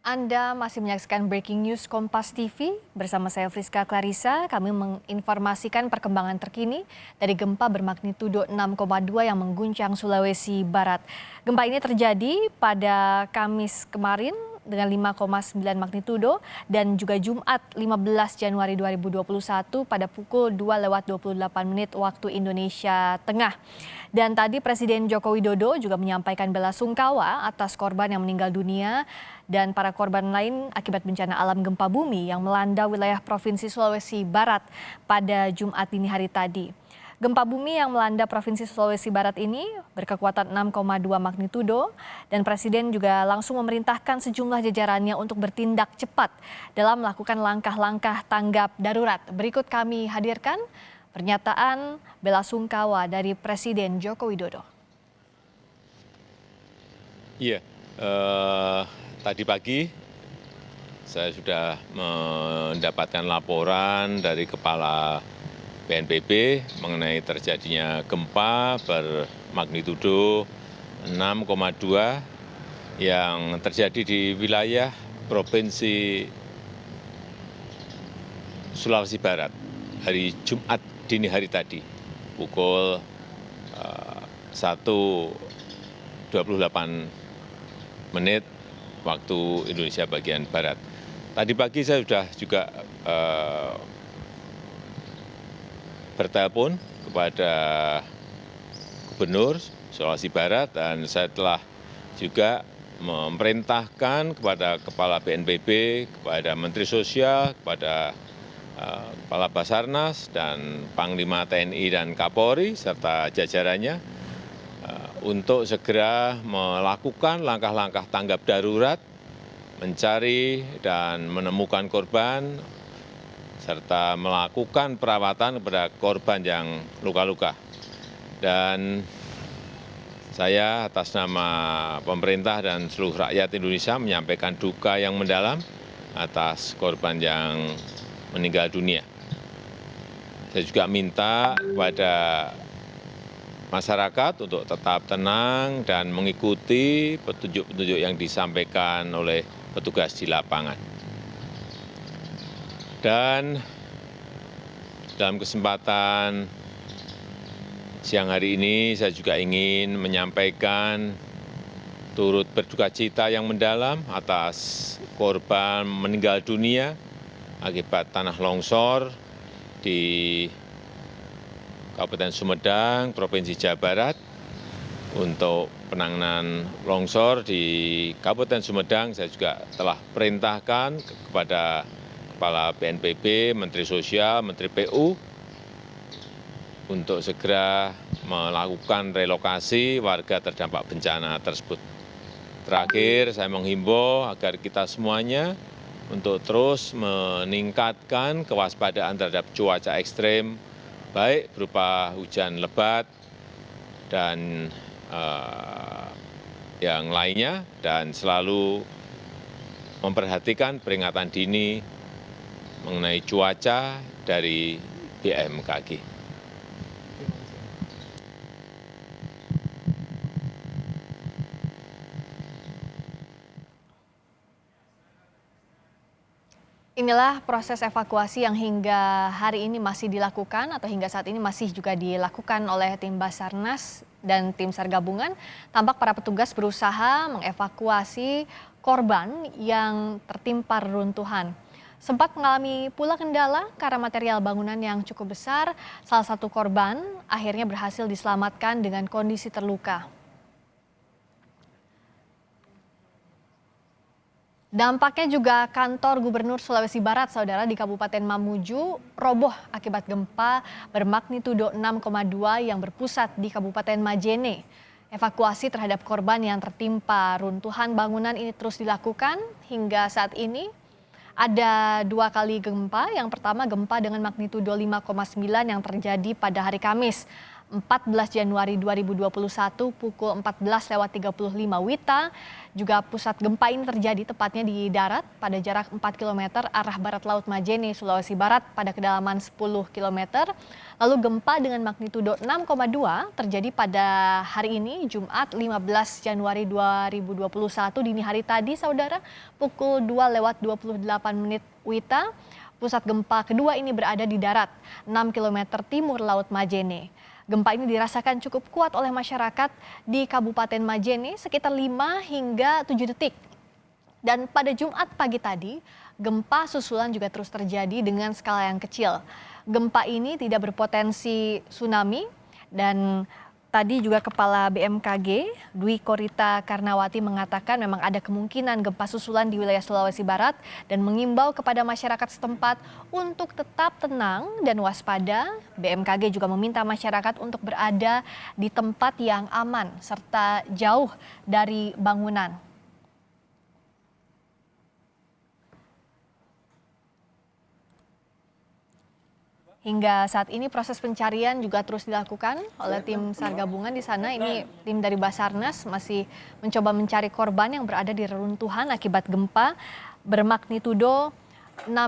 Anda masih menyaksikan Breaking News Kompas TV bersama saya Friska Clarissa. Kami menginformasikan perkembangan terkini dari gempa bermagnitudo 6,2 yang mengguncang Sulawesi Barat. Gempa ini terjadi pada Kamis kemarin dengan 5,9 magnitudo dan juga Jumat 15 Januari 2021 pada pukul 2:28 waktu Indonesia Tengah. Dan tadi Presiden Joko Widodo juga menyampaikan bela sungkawa atas korban yang meninggal dunia dan para korban lain akibat bencana alam gempa bumi yang melanda wilayah Provinsi Sulawesi Barat pada Jumat dini hari tadi. Gempa bumi yang melanda Provinsi Sulawesi Barat ini berkekuatan 6,2 magnitudo dan Presiden juga langsung memerintahkan sejumlah jajarannya untuk bertindak cepat dalam melakukan langkah-langkah tanggap darurat. Berikut kami hadirkan pernyataan bela sungkawa dari Presiden Joko Widodo. Iya, tadi pagi saya sudah mendapatkan laporan dari Kepala BNPB mengenai terjadinya gempa bermagnitudo 6,2 yang terjadi di wilayah Provinsi Sulawesi Barat hari Jumat dini hari tadi pukul 1:28 waktu Indonesia bagian Barat. Tadi pagi saya sudah juga bertelepon kepada Gubernur Sulawesi Barat dan saya telah juga memerintahkan kepada Kepala BNPB, kepada Menteri Sosial, kepada Kepala Basarnas dan Panglima TNI dan Kapolri serta jajarannya untuk segera melakukan langkah-langkah tanggap darurat, mencari dan menemukan korban, serta melakukan perawatan kepada korban yang luka-luka. Dan saya atas nama pemerintah dan seluruh rakyat Indonesia menyampaikan duka yang mendalam atas korban yang meninggal dunia. Saya juga minta kepada masyarakat untuk tetap tenang dan mengikuti petunjuk-petunjuk yang disampaikan oleh petugas di lapangan. Dan dalam kesempatan siang hari ini saya juga ingin menyampaikan turut berduka cita yang mendalam atas korban meninggal dunia akibat tanah longsor di Kabupaten Sumedang, Provinsi Jawa Barat. Untuk penanganan longsor di Kabupaten Sumedang, saya juga telah perintahkan kepada Kepala BNPB, Menteri Sosial, Menteri PU, untuk segera melakukan relokasi warga terdampak bencana tersebut. Terakhir, saya menghimbau agar kita semuanya untuk terus meningkatkan kewaspadaan terhadap cuaca ekstrim, baik berupa hujan lebat dan yang lainnya, dan selalu memperhatikan peringatan dini mengenai cuaca dari BMKG. Inilah proses evakuasi yang hingga hari ini masih dilakukan atau hingga saat ini masih juga dilakukan oleh tim Basarnas dan tim SAR gabungan. Tampak para petugas berusaha mengevakuasi korban yang tertimpa reruntuhan. Sempat mengalami pula kendala karena material bangunan yang cukup besar. Salah satu korban akhirnya berhasil diselamatkan dengan kondisi terluka. Dampaknya juga kantor Gubernur Sulawesi Barat, saudara, di Kabupaten Mamuju roboh akibat gempa bermagnitudo 6,2 yang berpusat di Kabupaten Majene. Evakuasi terhadap korban yang tertimpa runtuhan bangunan ini terus dilakukan hingga saat ini. Ada 2 kali gempa. Yang pertama gempa dengan magnitudo 5,9 yang terjadi pada hari Kamis. 14 Januari 2021 pukul 14.35 WITA. Juga pusat gempa ini terjadi tepatnya di darat pada jarak 4 km arah barat laut Majene, Sulawesi Barat pada kedalaman 10 km. Lalu gempa dengan magnitudo 6,2 terjadi pada hari ini Jumat 15 Januari 2021 dini hari tadi saudara pukul 2.28 WITA. Pusat gempa kedua ini berada di darat 6 km timur laut Majene. Gempa ini dirasakan cukup kuat oleh masyarakat di Kabupaten Majene sekitar 5 hingga 7 detik. Dan pada Jumat pagi tadi, gempa susulan juga terus terjadi dengan skala yang kecil. Gempa ini tidak berpotensi tsunami dan tadi juga Kepala BMKG Dwi Korita Karnawati mengatakan memang ada kemungkinan gempa susulan di wilayah Sulawesi Barat dan mengimbau kepada masyarakat setempat untuk tetap tenang dan waspada. BMKG juga meminta masyarakat untuk berada di tempat yang aman serta jauh dari bangunan. Hingga saat ini proses pencarian juga terus dilakukan oleh tim SAR gabungan di sana. Ini tim dari Basarnas masih mencoba mencari korban yang berada di reruntuhan akibat gempa bermagnitudo 6,2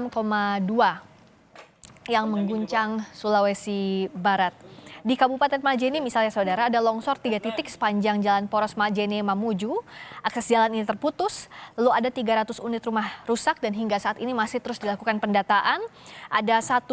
yang mengguncang Sulawesi Barat. Di Kabupaten Majene misalnya saudara ada longsor 3 titik sepanjang jalan Poros Majene Mamuju. Akses jalan ini terputus, lalu ada 300 unit rumah rusak dan hingga saat ini masih terus dilakukan pendataan. Ada 1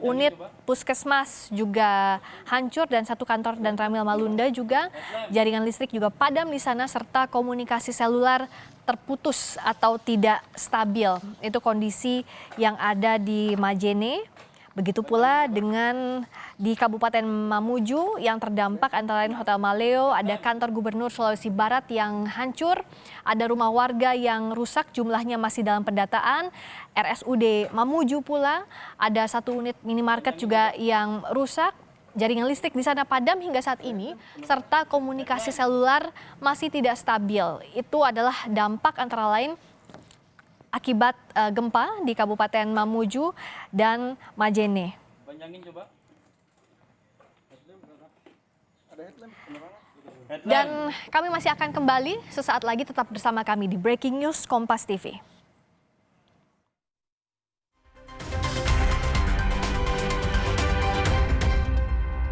unit puskesmas juga hancur dan 1 kantor dan Ramil Malunda juga. Jaringan listrik juga padam di sana serta komunikasi seluler terputus atau tidak stabil. Itu kondisi yang ada di Majene. Begitu pula dengan di Kabupaten Mamuju yang terdampak antara lain Hotel Maleo, ada kantor Gubernur Sulawesi Barat yang hancur, ada rumah warga yang rusak jumlahnya masih dalam pendataan, RSUD Mamuju pula ada 1 unit minimarket juga yang rusak, jaringan listrik di sana padam hingga saat ini, serta komunikasi seluler masih tidak stabil. Itu adalah dampak antara lain akibat gempa di Kabupaten Mamuju dan Majene. Dan kami masih akan kembali sesaat lagi, tetap bersama kami di Breaking News Kompas TV.